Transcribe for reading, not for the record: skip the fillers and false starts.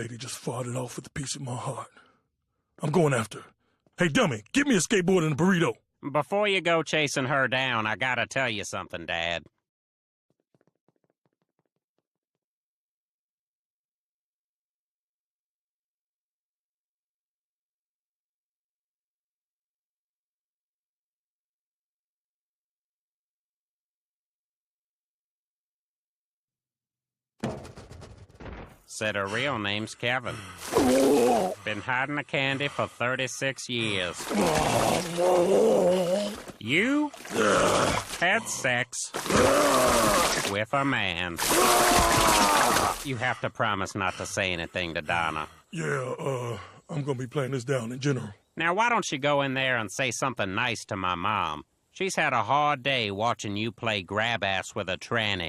lady just farted off with a piece of my heart. I'm going after her. Hey, dummy, get me a skateboard and a burrito. Before you go chasing her down, I gotta tell you something, Dad. Said her real name's Kevin. Been hiding the candy for 36 years. You had sex with a man. You have to promise not to say anything to Donna. Yeah, I'm gonna be playing this down in general. Now, why don't you go in there and say something nice to my mom? She's had a hard day watching you play grab-ass with a tranny.